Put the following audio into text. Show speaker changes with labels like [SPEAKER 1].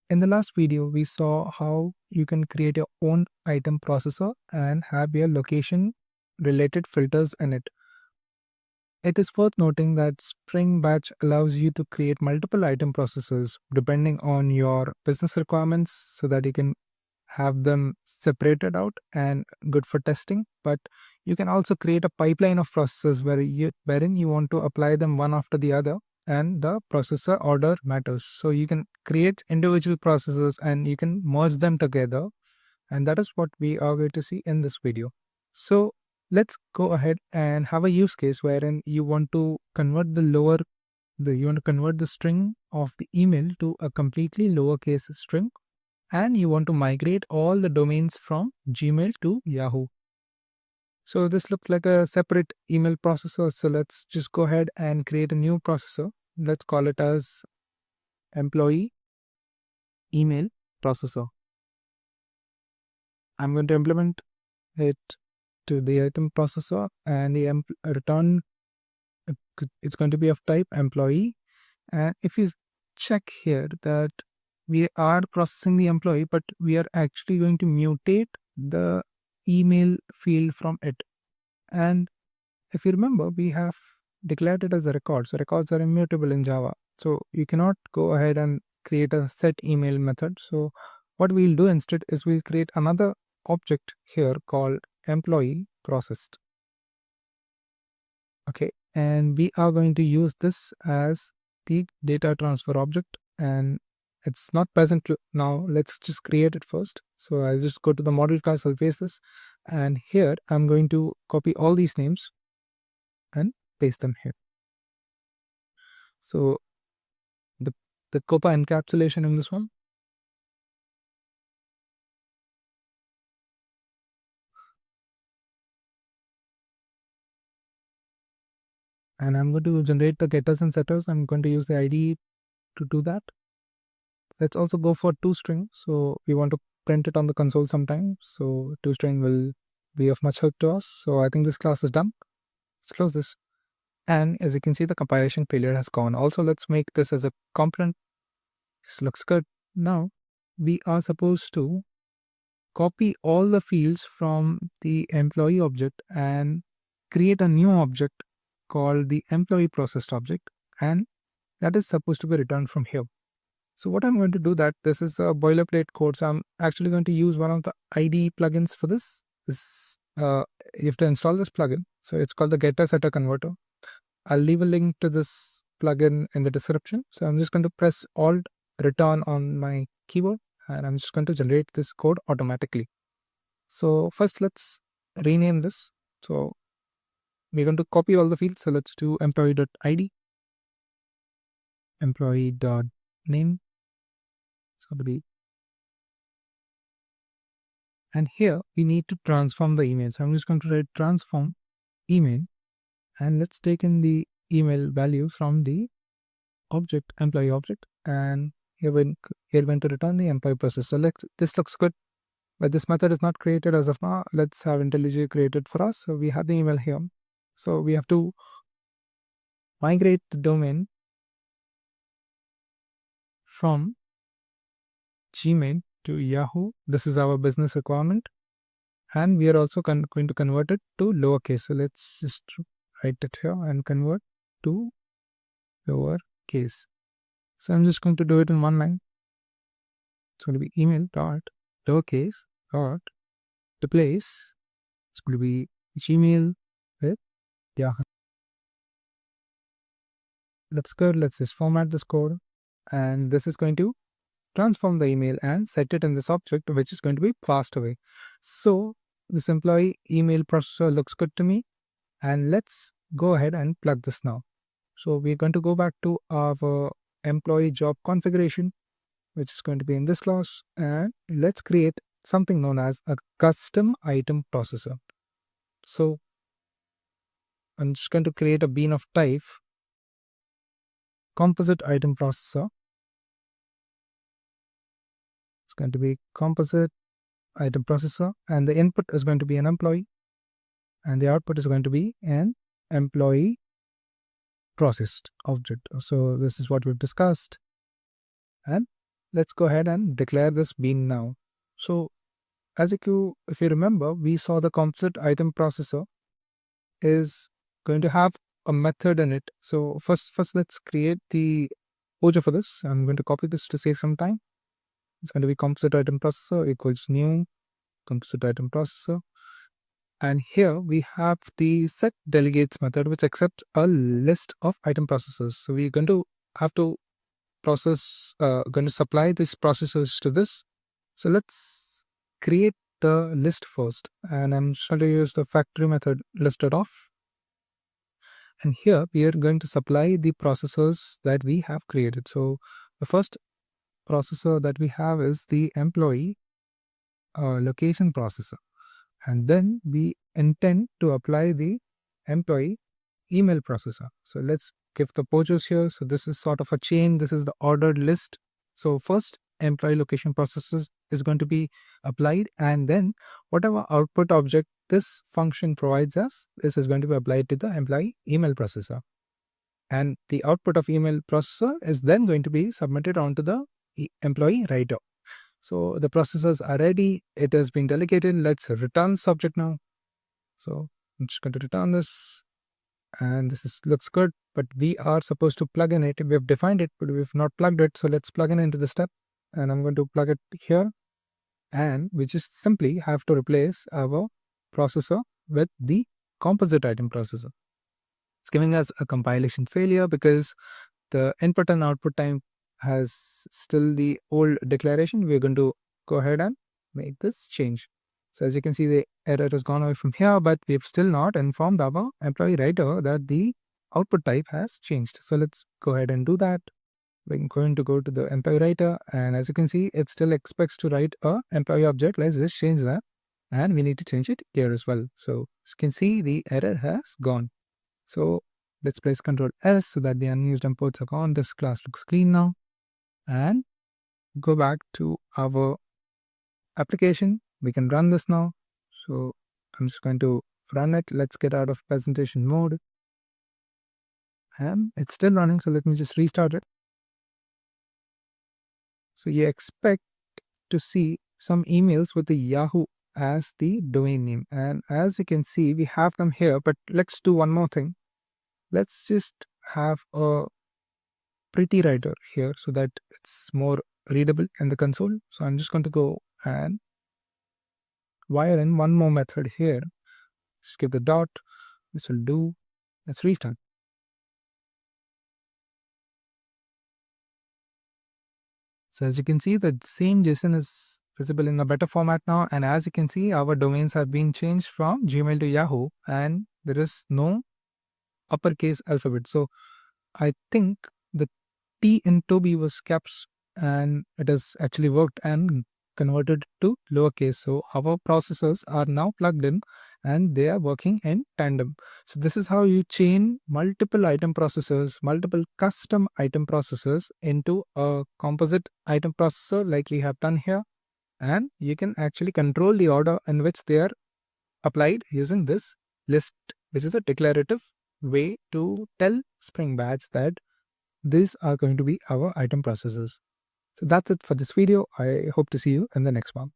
[SPEAKER 1] In the last video, we saw how you can create your own item processor and have your location related filters in it. It is worth noting that Spring Batch allows you to create multiple item processors depending on your business requirements so that you can have them separated out and good for testing. But you can also create a pipeline of processors wherein you want to apply them one after the other, and the processor order matters. So you can create individual processors and you can merge them together, and that is what we are going to see in this video. So let's go ahead and have a use case wherein you want to convert the string of the email to a completely lowercase string, and you want to migrate all the domains from Gmail to Yahoo. So this looks like a separate email processor. So let's just go ahead and create a new processor. Let's call it as employee email processor. I'm going to implement it to the item processor, and the return, it's going to be of type employee. And if you check here that we are processing the employee, but we are actually going to mutate the email field from it. And if you remember, we have declared it as a record. So records are immutable in Java. So you cannot go ahead and create a set email method. So what we'll do instead is we'll create another object here called employee processed. Okay, and we are going to use this as the data transfer object, and it's not present now. Let's just create it first. So I'll just go to the model class, I'll paste this, and here I'm going to copy all these names and paste them here. So the COPA encapsulation in this one, and I'm going to generate the getters and setters. I'm going to use the ID to do that. Let's also go for toString. So we want to print it on the console sometime. So toString will be of much help to us. So I think this class is done. Let's close this. And as you can see, the compilation failure has gone. Also, let's make this as a component. This looks good. Now we are supposed to copy all the fields from the employee object and create a new object called the employee processed object, and that is supposed to be returned from here. So what I'm going to do that, this is a boilerplate code. So I'm actually going to use one of the IDE plugins for this. You have to install this plugin. So it's called the getter setter converter. I'll leave a link to this plugin in the description. So I'm just going to press Alt return on my keyboard, and I'm just going to generate this code automatically. So first let's rename this. So we're going to copy all the fields. So let's do employee.id, employee.name. It's going to be, and here we need to transform the email. So I'm just going to write transform email, and let's take in the email value from the object, employee object, and here we're going to return the employee process. So this looks good, but this method is not created as of now. Let's have IntelliJ created for us. So we have the email here. So we have to migrate the domain from Gmail to Yahoo. This is our business requirement, and we are also going to convert it to lowercase. So let's just write it here and convert to lowercase. So I'm just going to do it in one line. It's going to be email dot lowercase dot replace. It's going to be Gmail with Yahoo. That's good. Let's just format this code, and this is going to transform the email and set it in this object, which is going to be passed away. So this employee email processor looks good to me, and let's go ahead and plug this now. So we're going to go back to our employee job configuration, which is going to be in this class, and let's create something known as a custom item processor. So I'm just going to create a bean of type composite item processor. It's going to be composite item processor, and the input is going to be an employee, and the output is going to be an employee processed object. So this is what we've discussed, and let's go ahead and declare this bean now. So if you remember, we saw the composite item processor is going to have a method in it. So first let's create the pojo for this. I'm going to copy this to save some time. It's going to be composite item processor equals new composite item processor. And here we have the set delegates method, which accepts a list of item processors. So we're going to have to going to supply these processors to this. So let's create the list first. And I'm just going to use the factory method listed off. And here we are going to supply the processors that we have created. So the first processor that we have is the employee location processor. And then we intend to apply the employee email processor. So let's give the pojos here. So this is sort of a chain. This is the ordered list. So first employee location processor is going to be applied, and then whatever output object this function provides us, this is going to be applied to the employee email processor. And the output of email processor is then going to be submitted onto the employee writer. So the processors are ready. It has been delegated. Let's return subject now. So I'm just going to return this, and looks good, but we are supposed to plug in it. We have defined it, but we've not plugged it. So let's plug in into the step, and I'm going to plug it here, and we just simply have to replace our processor with the composite item processor. It's giving us a compilation failure because the input and output time has still the old declaration. We're going to go ahead and make this change. So as you can see, the error has gone away from here, but we've still not informed our employee writer that the output type has changed. So let's go ahead and do that. We're going to go to the employee writer, and as you can see, it still expects to write a employee object. Let's just change that, and we need to change it here as well. So as you can see, the error has gone. So let's press Ctrl S so that the unused imports are gone. This class looks clean now. And go back to our application. We can run this now. So I'm just going to run it. Let's get out of presentation mode. And it's still running. So let me just restart it. So you expect to see some emails with the Yahoo as the domain name. And as you can see, we have them here. But let's do one more thing. Let's just have a pretty writer here so that it's more readable in the console. So I'm just going to go and wire in one more method here. Just give the dot. This will do. Let's restart. So as you can see, the same JSON is visible in a better format now. And as you can see, our domains have been changed from Gmail to Yahoo, and there is no uppercase alphabet. So I think the T in Toby was caps, and it has actually worked and converted to lowercase. So our processors are now plugged in and they are working in tandem. So this is how you chain multiple item processors, multiple custom item processors into a composite item processor like we have done here. And you can actually control the order in which they are applied using this list, which is a declarative way to tell Spring Batch that these are going to be our item processors. So that's it for this video. I hope to see you in the next one.